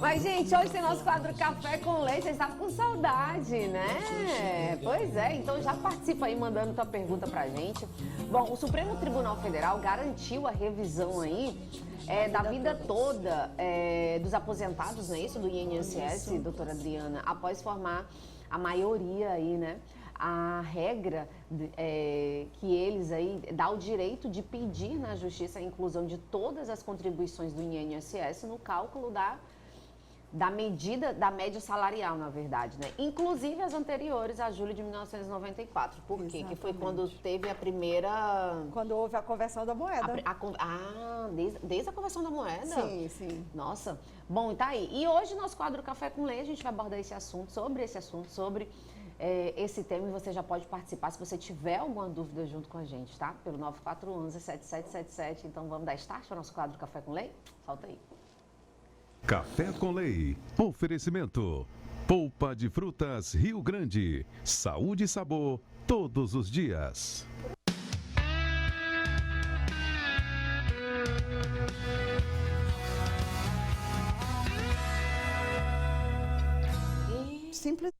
Mas, gente, hoje tem nosso quadro Café com Leite. Vocês estavam com saudade, né? Pois é, então já participa aí mandando tua pergunta pra gente. Bom, o Supremo Tribunal Federal garantiu a revisão aí da vida toda dos aposentados, não é isso? Do INSS, doutora Adriana, após formar a maioria aí, né? A regra que eles aí dá o direito de pedir na justiça a inclusão de todas as contribuições do INSS no cálculo da medida da média salarial, na verdade, né? Inclusive as anteriores a julho de 1994. Por quê? Que foi quando teve a primeira... Quando houve a conversão da moeda. Desde a conversão da moeda? Sim, sim. Nossa. Bom, tá aí. E hoje, nosso quadro Café com Leite, a gente vai abordar esse assunto, sobre esse tema, e você já pode participar se você tiver alguma dúvida junto com a gente, tá? Pelo 9411-7777. Então vamos dar start para o nosso quadro Café com Leite? Solta aí. Café com Leite. Oferecimento. Polpa de frutas Rio Grande. Saúde e sabor todos os dias. Simples.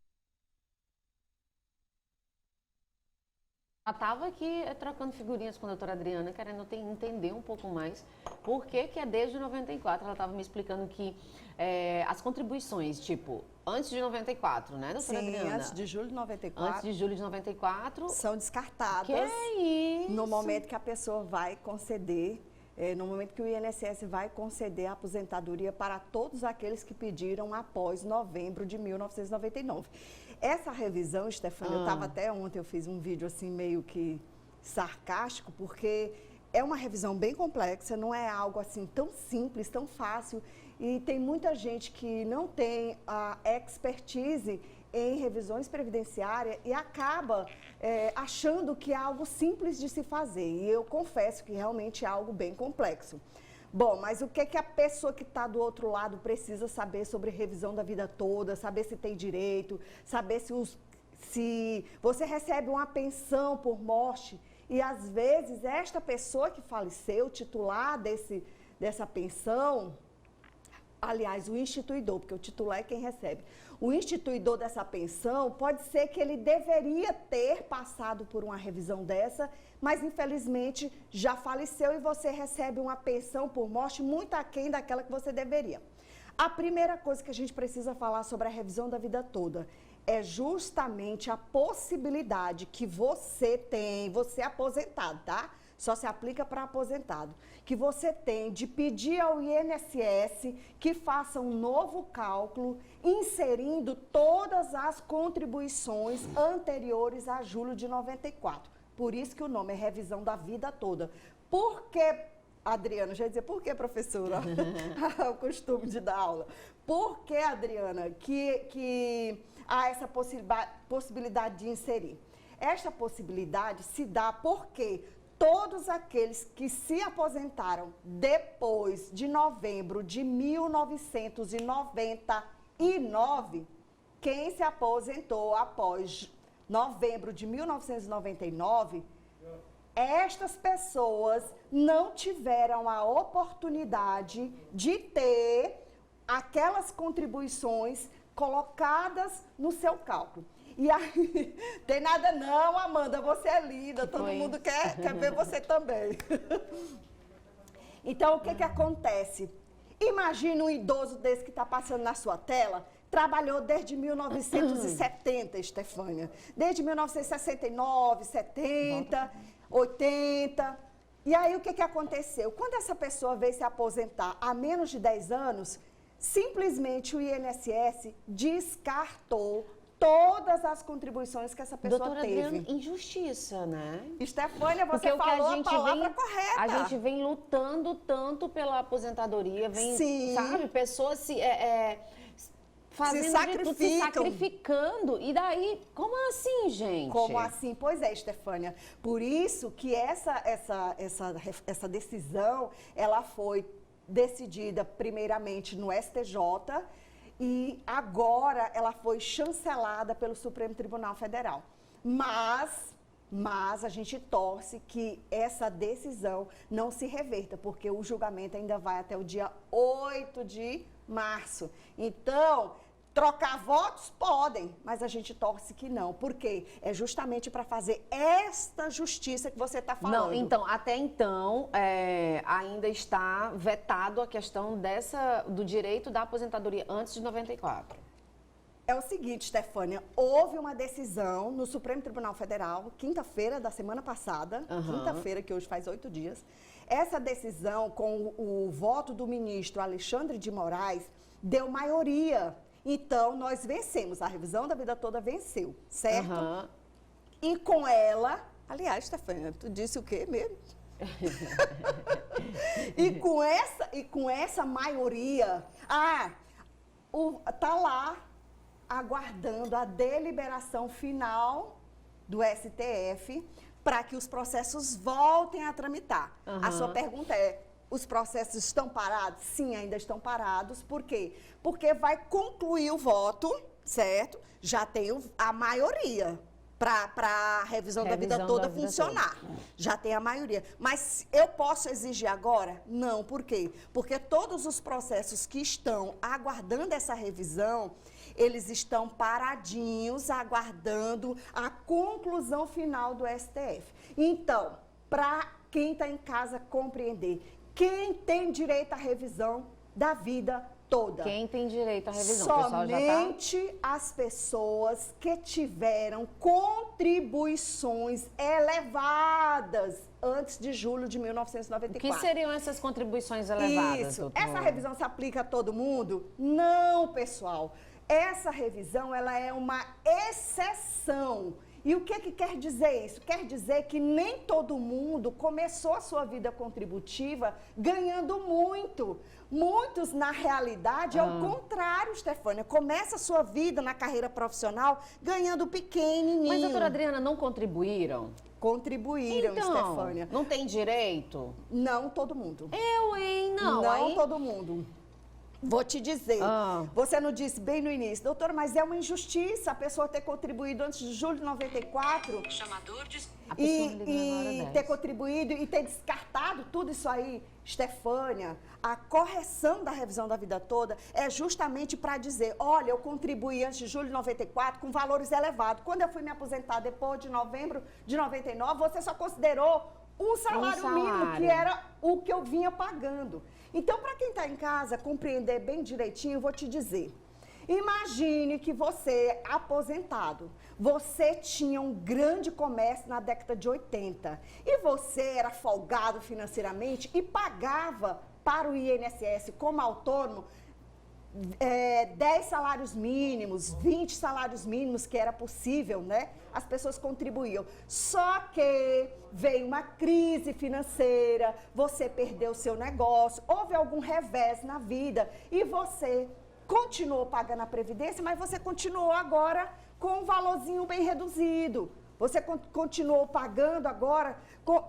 Eu estava aqui trocando figurinhas com a doutora Adriana, querendo entender um pouco mais por que é desde 94. Ela estava me explicando que as contribuições, tipo, antes de 94, né, doutora Adriana? Antes de julho de 94. Antes de julho de 94. São descartadas. Que é isso? No momento que a pessoa vai conceder, no momento que o INSS vai conceder a aposentadoria para todos aqueles que pediram após novembro de 1999. Essa revisão, Stefania, eu estava até ontem, eu fiz um vídeo assim meio que sarcástico, porque é uma revisão bem complexa, não é algo assim tão simples, tão fácil, e tem muita gente que não tem a expertise em revisões previdenciárias e acaba achando que é algo simples de se fazer, e eu confesso que realmente é algo bem complexo. Bom, mas o que a pessoa que está do outro lado precisa saber sobre revisão da vida toda, saber se tem direito, saber se você recebe uma pensão por morte e às vezes esta pessoa que faleceu, titular dessa pensão, aliás, o instituidor, porque o titular é quem recebe. O instituidor dessa pensão pode ser que ele deveria ter passado por uma revisão dessa, mas infelizmente já faleceu e você recebe uma pensão por morte muito aquém daquela que você deveria. A primeira coisa que a gente precisa falar sobre a revisão da vida toda é justamente a possibilidade que você tem, você é aposentado, tá? Só se aplica para aposentado, que você tem de pedir ao INSS que faça um novo cálculo, inserindo todas as contribuições anteriores a julho de 94. Por isso que o nome é revisão da vida toda. Por que, Adriana, já ia dizer, por que, professora? O costume de dar aula. Por que, Adriana, que há essa possibilidade de inserir? Esta possibilidade se dá porque todos aqueles que se aposentaram depois de novembro de 1999, quem se aposentou após novembro de 1999, estas pessoas não tiveram a oportunidade de ter aquelas contribuições colocadas no seu cálculo. E aí, tem nada não, Amanda, você é linda, todo mundo quer ver você também. Então, o que acontece? Imagina um idoso desse que está passando na sua tela, trabalhou desde 1970, Stefania. Desde 1969, 70, 80. E aí, o que aconteceu? Quando essa pessoa veio se aposentar há menos de 10 anos, simplesmente o INSS descartou todas as contribuições que essa pessoa teve. Adriana, injustiça, né? Stefania, você falou a palavra correta. A gente vem lutando tanto pela aposentadoria, vem, sabe, pessoas se sacrificando. E daí, como assim, gente? Como assim? Pois é, Stefania. Por isso que essa decisão, ela foi decidida primeiramente no STJ, e agora ela foi chancelada pelo Supremo Tribunal Federal. Mas a gente torce que essa decisão não se reverta, porque o julgamento ainda vai até o dia 8 de março. Então, trocar votos podem, mas a gente torce que não. Por quê? É justamente para fazer esta justiça que você está falando. Não, então, até então, ainda está vetado a questão do direito da aposentadoria antes de 94. É o seguinte, Stefânia, houve uma decisão no Supremo Tribunal Federal, quinta-feira da semana passada, quinta-feira, que hoje faz 8 dias. Essa decisão, com o voto do ministro Alexandre de Moraes, deu maioria. Então, nós vencemos, a revisão da vida toda venceu, certo? E com ela, aliás, Stefânia, tu disse o quê mesmo? e com essa maioria, tá lá aguardando a deliberação final do STF para que os processos voltem a tramitar. A sua pergunta é: os processos estão parados? Sim, ainda estão parados. Por quê? Porque vai concluir o voto, certo? Já tem a maioria para a revisão da vida toda funcionar. Já tem a maioria. Mas eu posso exigir agora? Não. Por quê? Porque todos os processos que estão aguardando essa revisão, eles estão paradinhos, aguardando a conclusão final do STF. Então, para quem está em casa compreender, quem tem direito à revisão da vida toda? Quem tem direito à revisão? Somente as pessoas que tiveram contribuições elevadas antes de julho de 1994. O que seriam essas contribuições elevadas? Isso. Essa revisão se aplica a todo mundo? Não, pessoal. Essa revisão, ela é uma exceção. E o que quer dizer isso? Quer dizer que nem todo mundo começou a sua vida contributiva ganhando muito. Muitos, na realidade, é o contrário, Stefânia. Começa a sua vida na carreira profissional ganhando pequenininho. Mas, doutora Adriana, não contribuíram? Contribuíram, então, Stefânia. Não tem direito? Não todo mundo. Eu, hein? Não, Não todo mundo. Vou te dizer, você não disse bem no início, doutora, mas é uma injustiça a pessoa ter contribuído antes de julho de 94 Chamador de... e ter contribuído e ter descartado tudo isso aí. Stefânia, a correção da revisão da vida toda é justamente para dizer, olha, eu contribuí antes de julho de 94 com valores elevados. Quando eu fui me aposentar depois de novembro de 99, você só considerou um salário mínimo, que era o que eu vinha pagando. Então, para quem está em casa, compreender bem direitinho, eu vou te dizer. Imagine que você, aposentado, você tinha um grande comércio na década de 80 e você era folgado financeiramente e pagava para o INSS como autônomo 10 salários mínimos, 20 salários mínimos, que era possível, né? As pessoas contribuíam. Só que veio uma crise financeira, você perdeu o seu negócio, houve algum revés na vida e você continuou pagando a Previdência, mas você continuou agora com um valorzinho bem reduzido. Você continuou pagando agora,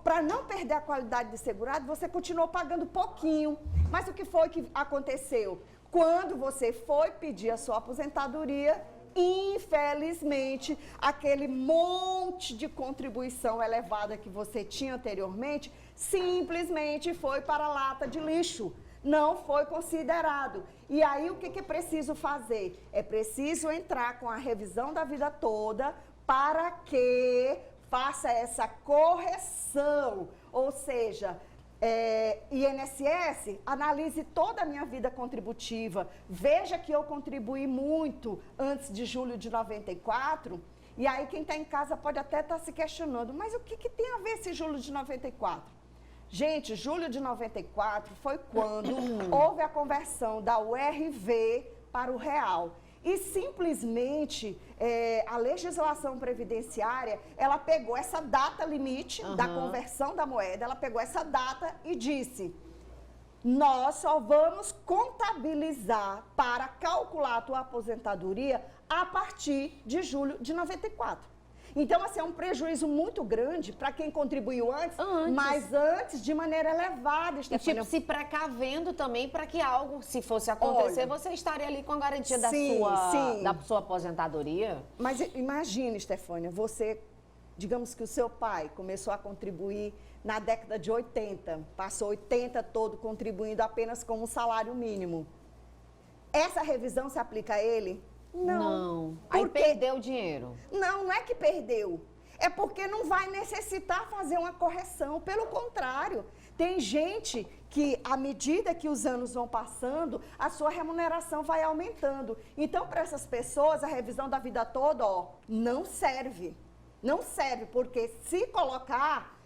para não perder a qualidade de segurado, você continuou pagando pouquinho. Mas o que foi que aconteceu? Quando você foi pedir a sua aposentadoria, infelizmente, aquele monte de contribuição elevada que você tinha anteriormente, simplesmente foi para a lata de lixo. Não foi considerado. E aí, o que é preciso fazer? É preciso entrar com a revisão da vida toda para que faça essa correção. Ou seja, INSS, analise toda a minha vida contributiva, veja que eu contribuí muito antes de julho de 94, e aí quem está em casa pode até estar se questionando, mas o que tem a ver esse julho de 94? Gente, julho de 94 foi quando houve a conversão da URV para o real. E simplesmente a legislação previdenciária, ela pegou essa data limite da conversão da moeda, ela pegou essa data e disse, nós só vamos contabilizar para calcular a tua aposentadoria a partir de julho de 94. Então, assim, é um prejuízo muito grande para quem contribuiu antes, mas antes de maneira elevada, Stefânia. E, tipo, se precavendo também para que algo, se fosse acontecer, você estaria ali com a garantia da sua aposentadoria. Mas imagine, Stefânia, você, digamos que o seu pai começou a contribuir na década de 80, passou 80 todo contribuindo apenas com um salário mínimo. Essa revisão se aplica a ele? Não. Aí Por quê? perdeu o dinheiro. Não é que perdeu. É porque não vai necessitar fazer uma correção. Pelo contrário, tem gente que, à medida que os anos vão passando, a sua remuneração vai aumentando. Então, para essas pessoas, a revisão da vida toda, não serve. Não serve, porque se colocar,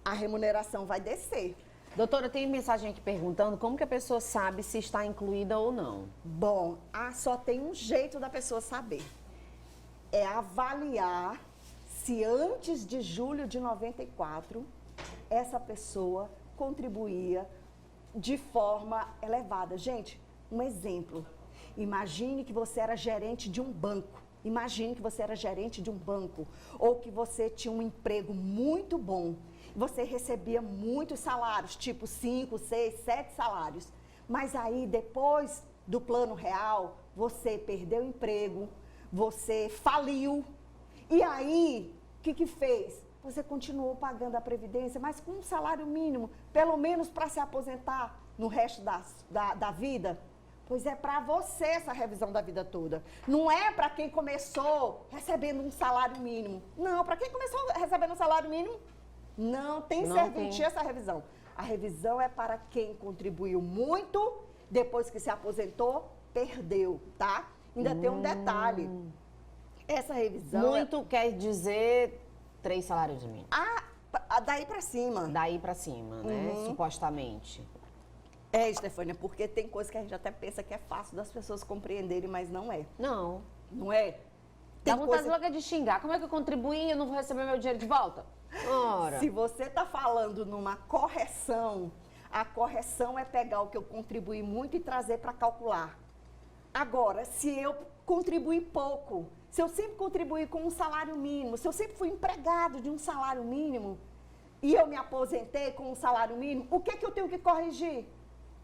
a remuneração vai descer. Doutora, tem mensagem aqui perguntando como que a pessoa sabe se está incluída ou não. Bom, só tem um jeito da pessoa saber. É avaliar se antes de julho de 94, essa pessoa contribuía de forma elevada. Gente, um exemplo. Imagine que você era gerente de um banco. Imagine que você era gerente de um banco. Ou que você tinha um emprego muito bom. Você recebia muitos salários, tipo 5, 6, 7 salários. Mas aí, depois do plano real, você perdeu o emprego, você faliu. E aí, o que fez? Você continuou pagando a Previdência, mas com um salário mínimo, pelo menos para se aposentar no resto da vida. Pois é para você essa revisão da vida toda. Não é para quem começou recebendo um salário mínimo. Não, para quem começou recebendo um salário mínimo, não tem serventia essa revisão. A revisão é para quem contribuiu muito, depois que se aposentou, perdeu, tá? Ainda tem um detalhe. Essa revisão... Muito quer dizer 3 salários mínimos. Daí para cima. Daí pra cima, né? Supostamente. Estefânia, porque tem coisa que a gente até pensa que é fácil das pessoas compreenderem, mas não é. Não. Não é? Dá vontade logo de xingar. Como é que eu contribuí e eu não vou receber meu dinheiro de volta? Ora. Se você está falando numa correção, a correção é pegar o que eu contribuí muito e trazer para calcular. Agora, se eu contribuí pouco, se eu sempre contribuí com um salário mínimo, se eu sempre fui empregado de um salário mínimo e eu me aposentei com um salário mínimo, o que eu tenho que corrigir?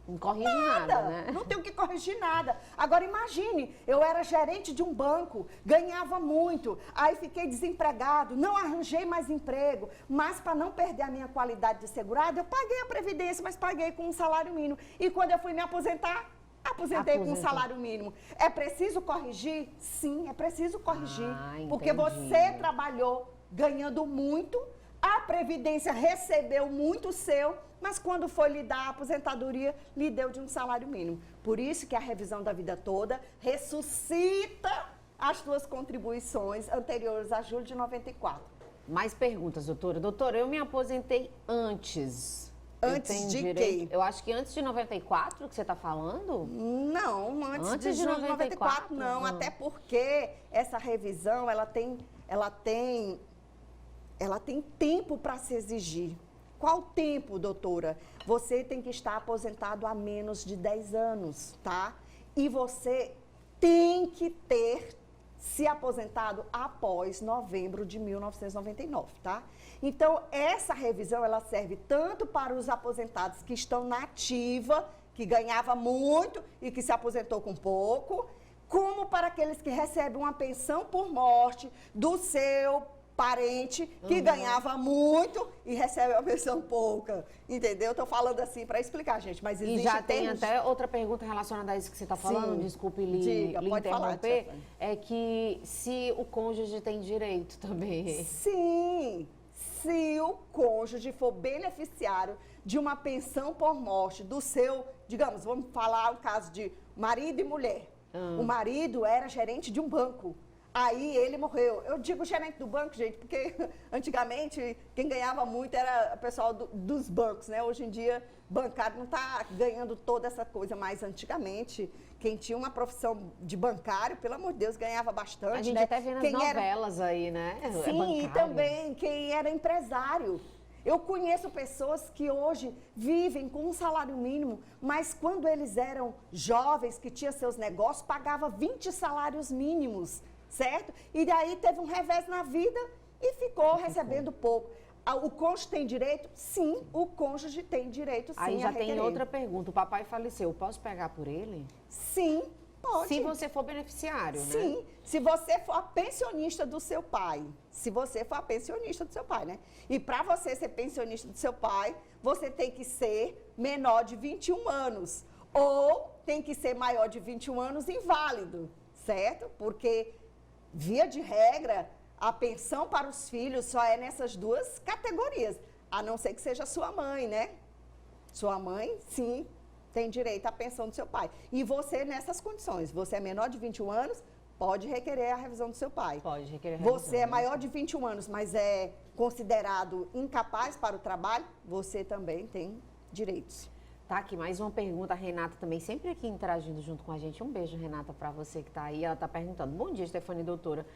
Não corrige nada, né? Não tenho que corrigir nada. Agora imagine, eu era gerente de um banco, ganhava muito, aí fiquei desempregado, não arranjei mais emprego, mas para não perder a minha qualidade de segurado, eu paguei a Previdência, mas paguei com um salário mínimo. E quando eu fui me aposentei com um salário mínimo. É preciso corrigir? Sim, é preciso corrigir. Porque você trabalhou ganhando muito, a Previdência recebeu muito seu, mas quando foi lhe dar a aposentadoria, lhe deu de um salário mínimo. Por isso que a revisão da vida toda ressuscita as suas contribuições anteriores a julho de 94. Mais perguntas, doutora. Doutora, eu me aposentei antes. Antes de quê? Eu acho que antes de 94 que você está falando? Não, antes de 94 não. Até porque essa revisão, ela tem tempo para se exigir. Qual tempo, doutora? Você tem que estar aposentado há menos de 10 anos, tá? E você tem que ter se aposentado após novembro de 1999, tá? Então, essa revisão, ela serve tanto para os aposentados que estão na ativa, que ganhava muito e que se aposentou com pouco, como para aqueles que recebem uma pensão por morte do seu parente que ganhava muito e recebe uma pensão pouca, entendeu? Estou falando assim para explicar, gente, mas existe... E já tem até outra pergunta relacionada a isso que você está falando, Sim. Desculpe lhe interromper, falar, é que se o cônjuge tem direito também. Sim, se o cônjuge for beneficiário de uma pensão por morte do seu, digamos, vamos falar o caso de marido e mulher. O marido era gerente de um banco. Aí ele morreu. Eu digo gerente do banco, gente, porque antigamente quem ganhava muito era o pessoal dos bancos, né? Hoje em dia, bancário não está ganhando toda essa coisa, mas antigamente, quem tinha uma profissão de bancário, pelo amor de Deus, ganhava bastante, né? A gente até vê nas novelas aí, né? Sim, e também quem era empresário. Eu conheço pessoas que hoje vivem com um salário mínimo, mas quando eles eram jovens, que tinham seus negócios, pagava 20 salários mínimos. Certo? E daí teve um revés na vida e ficou recebendo pouco. O cônjuge tem direito? Sim, o cônjuge tem direito, sim. Aí já tem outra pergunta. O papai faleceu, posso pegar por ele? Sim, pode. Se você for beneficiário, né? Sim, se você for a pensionista do seu pai. Se você for a pensionista do seu pai, né? E para você ser pensionista do seu pai, você tem que ser menor de 21 anos. ou tem que ser maior de 21 anos inválido, certo? Porque, via de regra, a pensão para os filhos só é nessas duas categorias, a não ser que seja sua mãe, né? Sua mãe, sim, tem direito à pensão do seu pai. E você, nessas condições, você é menor de 21 anos, pode requerer a revisão do seu pai. Pode requerer a revisão. Você é maior de 21 anos, mas é considerado incapaz para o trabalho, você também tem direitos. Tá aqui mais uma pergunta, a Renata também sempre aqui interagindo junto com a gente. Um beijo, Renata, para você que está aí. Ela está perguntando: bom dia, Stefane e doutora.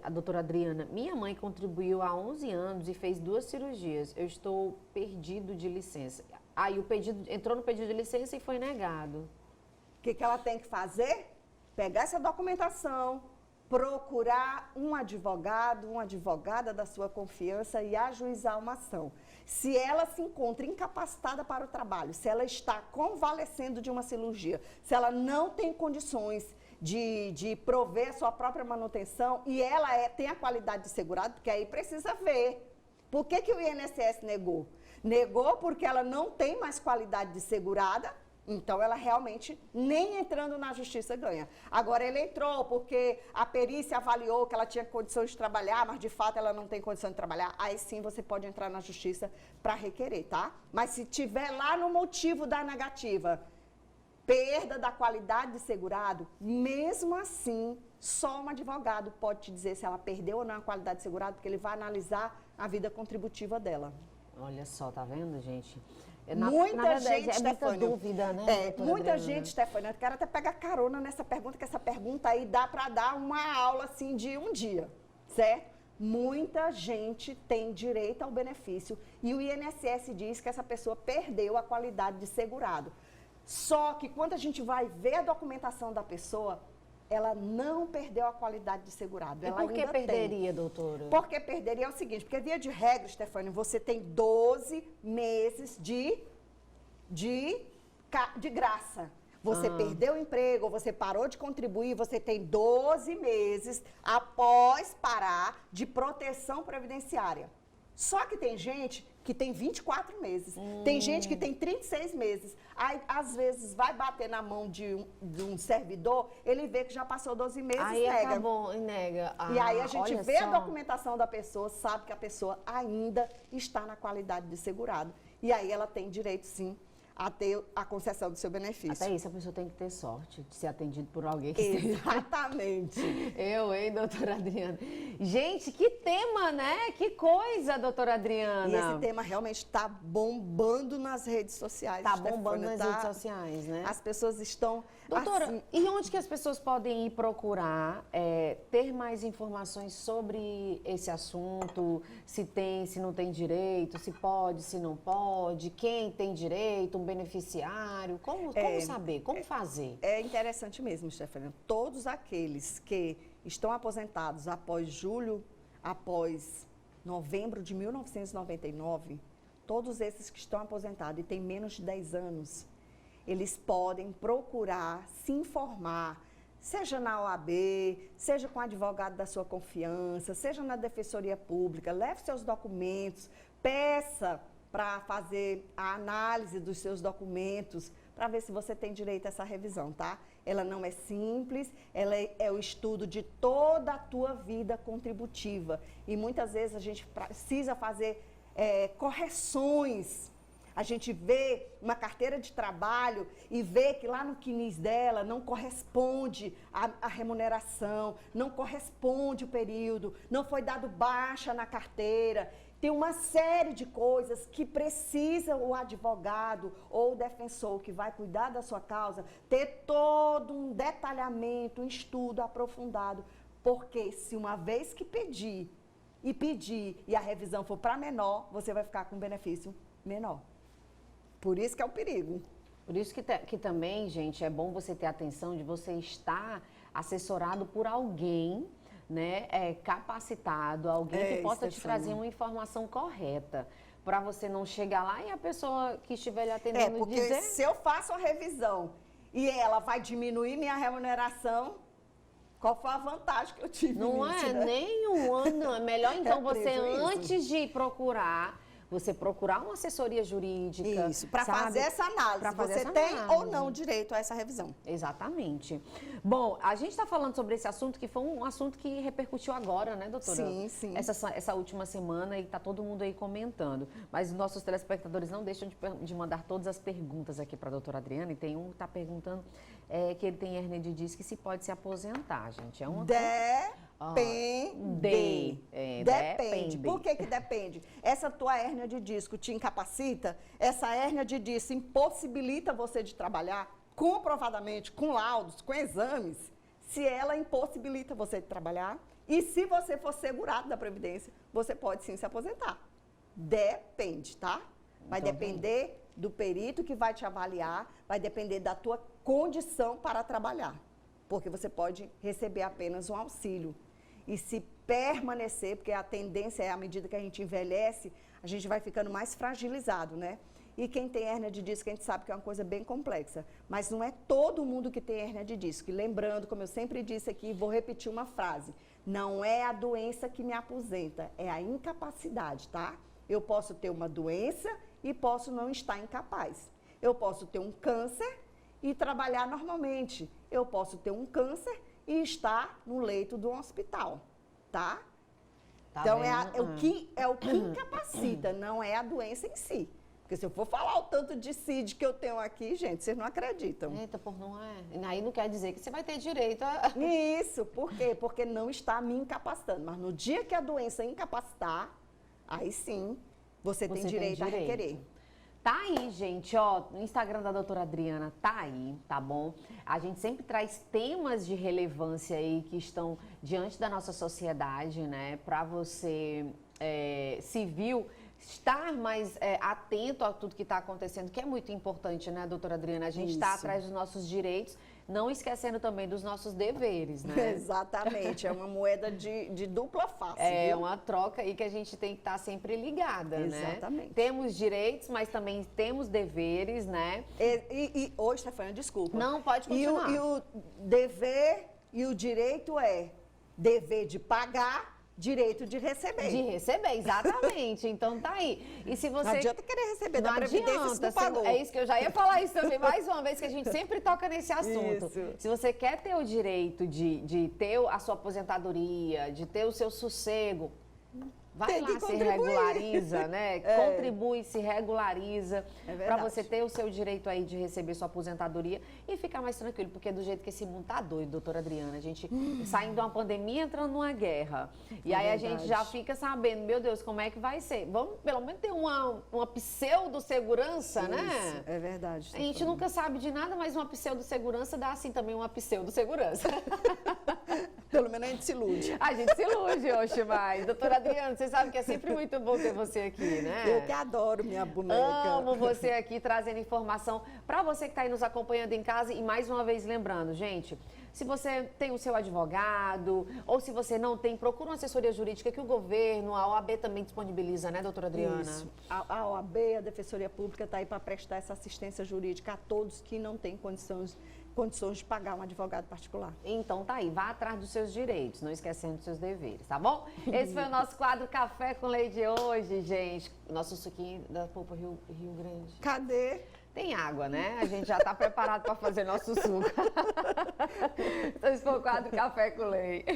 A doutora Adriana, minha mãe contribuiu há 11 anos e fez 2 cirurgias. Eu estou perdido de licença. Aí o pedido entrou no pedido de licença e foi negado. O que ela tem que fazer? Pegar essa documentação, procurar um advogado, uma advogada da sua confiança e ajuizar uma ação. Se ela se encontra incapacitada para o trabalho, se ela está convalescendo de uma cirurgia, se ela não tem condições de prover a sua própria manutenção e ela tem a qualidade de segurado, porque aí precisa ver. Por que o INSS negou? Negou porque ela não tem mais qualidade de segurada, então ela realmente nem entrando na justiça ganha. Agora ele entrou porque a perícia avaliou que ela tinha condições de trabalhar, mas de fato ela não tem condição de trabalhar, aí sim você pode entrar na justiça para requerer, tá? Mas se tiver lá no motivo da negativa, perda da qualidade de segurado, mesmo assim, só um advogado pode te dizer se ela perdeu ou não a qualidade de segurado, porque ele vai analisar a vida contributiva dela. Olha só, tá vendo, gente? Muita gente, Stefane, muita dúvida, né? Muita gente, Stefane, eu quero até pegar carona nessa pergunta, que essa pergunta aí dá para dar uma aula assim de um dia, certo? Muita gente tem direito ao benefício e o INSS diz que essa pessoa perdeu a qualidade de segurado. Só que quando a gente vai ver a documentação da pessoa, ela não perdeu a qualidade de segurado. E por que perderia, doutora? Porque perderia é o seguinte, porque via de regra, Stefane, você tem 12 meses de graça. Você perdeu o emprego, ou você parou de contribuir, você tem 12 meses após parar de proteção previdenciária. Só que tem gente que tem 24 meses, tem gente que tem 36 meses. Aí, às vezes, vai bater na mão de um servidor, ele vê que já passou 12 meses e nega. Acabou, nega. E aí a gente vê a documentação da pessoa, sabe que a pessoa ainda está na qualidade de segurado. E aí ela tem direito, sim, a ter a concessão do seu benefício. Até isso, a pessoa tem que ter sorte de ser atendido por alguém que Exatamente. Eu, hein, doutora Adriana? Gente, que tema, né? Que coisa, doutora Adriana. E esse tema realmente está bombando nas redes sociais. Está bombando nas redes sociais, né? As pessoas estão... Doutora, assim, e onde que as pessoas podem ir procurar ter mais informações sobre esse assunto? Se tem, se não tem direito, se pode, se não pode, quem tem direito, um beneficiário, como saber, como fazer? É interessante mesmo, Stefania. Todos aqueles que estão aposentados após novembro de 1999, todos esses que estão aposentados e têm menos de 10 anos, eles podem procurar se informar, seja na OAB, seja com o advogado da sua confiança, seja na Defensoria Pública, leve seus documentos, peça para fazer a análise dos seus documentos, para ver se você tem direito a essa revisão, tá? Ela não é simples, ela é o estudo de toda a tua vida contributiva. E muitas vezes a gente precisa fazer correções. A gente vê uma carteira de trabalho e vê que lá no CNIS dela não corresponde a remuneração, não corresponde o período, não foi dado baixa na carteira. Tem uma série de coisas que precisa o advogado ou o defensor que vai cuidar da sua causa ter todo um detalhamento, um estudo aprofundado. Porque se uma vez que pedir e a revisão for para menor, você vai ficar com um benefício menor. Por isso que é o perigo. Por isso que também, gente, é bom você ter atenção de você estar assessorado por alguém, né, capacitado, alguém que possa te trazer uma informação correta, para você não chegar lá e a pessoa que estiver lhe atendendo porque dizer... se eu faço a revisão e ela vai diminuir minha remuneração, qual foi a vantagem que eu tive Não nisso, é né? nenhum ano. É melhor, então, você, antes de procurar você procurar uma assessoria jurídica. Isso, para sabe? fazer essa análise. Pra fazer Você essa tem análise. ou não direito a essa revisão? Exatamente. Bom, a gente está falando sobre esse assunto, que foi um assunto que repercutiu agora, né, doutora? Sim, sim. Essa última semana, e está todo mundo aí comentando. Mas os nossos telespectadores não deixam de mandar todas as perguntas aqui para a doutora Adriana, e tem um que está perguntando que ele tem hérnia de disco e se pode se aposentar, gente. É uma Depende. Depende. Por que depende? Essa tua hérnia de disco te incapacita? Essa hérnia de disco impossibilita você de trabalhar? Comprovadamente, com laudos, com exames, se ela impossibilita você de trabalhar, e se você for segurado da Previdência, você pode sim se aposentar. Depende, tá? Vai depender do perito que vai te avaliar, vai depender da tua condição para trabalhar, porque você pode receber apenas um auxílio. E se permanecer, porque a tendência é, à medida que a gente envelhece, a gente vai ficando mais fragilizado, né? E quem tem hérnia de disco, a gente sabe que é uma coisa bem complexa. Mas não é todo mundo que tem hérnia de disco. E lembrando, como eu sempre disse aqui, vou repetir uma frase. Não é a doença que me aposenta, é a incapacidade, tá? Eu posso ter uma doença e posso não estar incapaz. Eu posso ter um câncer e trabalhar normalmente. Eu posso ter um câncer e estar no leito de um hospital, tá? Então, é o que incapacita, não é a doença em si. Porque se eu for falar o tanto de CID que eu tenho aqui, gente, vocês não acreditam. Eita, por não é. Aí não quer dizer que você vai ter direito a... Isso, por quê? Porque não está me incapacitando. Mas no dia que a doença incapacitar, aí sim, você tem direito a requerer. Tá aí, gente, ó, no Instagram da doutora Adriana, tá aí, tá bom? A gente sempre traz temas de relevância aí que estão diante da nossa sociedade, né? Pra você, civil, estar mais atento a tudo que está acontecendo, que é muito importante, né, doutora Adriana? A gente está atrás dos nossos direitos, não esquecendo também dos nossos deveres, né? Exatamente, é uma moeda de dupla face. É viu? uma troca aí que a gente tem que estar sempre ligada, né? Exatamente. Temos direitos, mas também temos deveres, né? E hoje, Stefânia, desculpa. Não, pode continuar. E o dever e o direito é dever de pagar, direito de receber. De receber, exatamente. Então tá aí. E se você... Não adianta querer receber da Não Previdência se não pagou. É isso que eu já ia falar isso também, mais uma vez, que a gente sempre toca nesse assunto. Isso. Se você quer ter o direito de ter a sua aposentadoria, de ter o seu sossego, vai Tem lá, que se contribuir. regulariza, né? Contribui, se regulariza, É para verdade. você ter o seu direito aí de receber sua aposentadoria e ficar mais tranquilo, porque do jeito que esse mundo tá doido, doutora Adriana, a gente saindo de uma pandemia, entrando numa guerra. E aí a gente já fica sabendo, meu Deus, como é que vai ser? Vamos pelo menos ter uma pseudo-segurança, né? Isso, é verdade. A gente nunca sabe de nada, mas uma pseudo-segurança dá assim também uma pseudo-segurança. Pelo menos a gente se ilude. A gente se ilude, oxe, mas. Doutora Adriana, você sabe que é sempre muito bom ter você aqui, né? Eu que adoro minha boneca. Amo você aqui trazendo informação para você que está aí nos acompanhando em casa. E mais uma vez lembrando, gente, se você tem o seu advogado ou se você não tem, procura uma assessoria jurídica que o governo, a OAB também disponibiliza, né, doutora Adriana? Isso. A OAB, a Defensoria Pública, está aí para prestar essa assistência jurídica a todos que não têm condições de pagar um advogado particular. Então tá aí, vá atrás dos seus direitos, não esquecendo dos seus deveres, tá bom? Esse foi o nosso quadro Café com Leite de hoje, gente. Nosso suquinho da Polpa Rio Grande. Cadê? Tem água, né? A gente já tá preparado para fazer nosso suco. Então esse foi o quadro Café com Leite.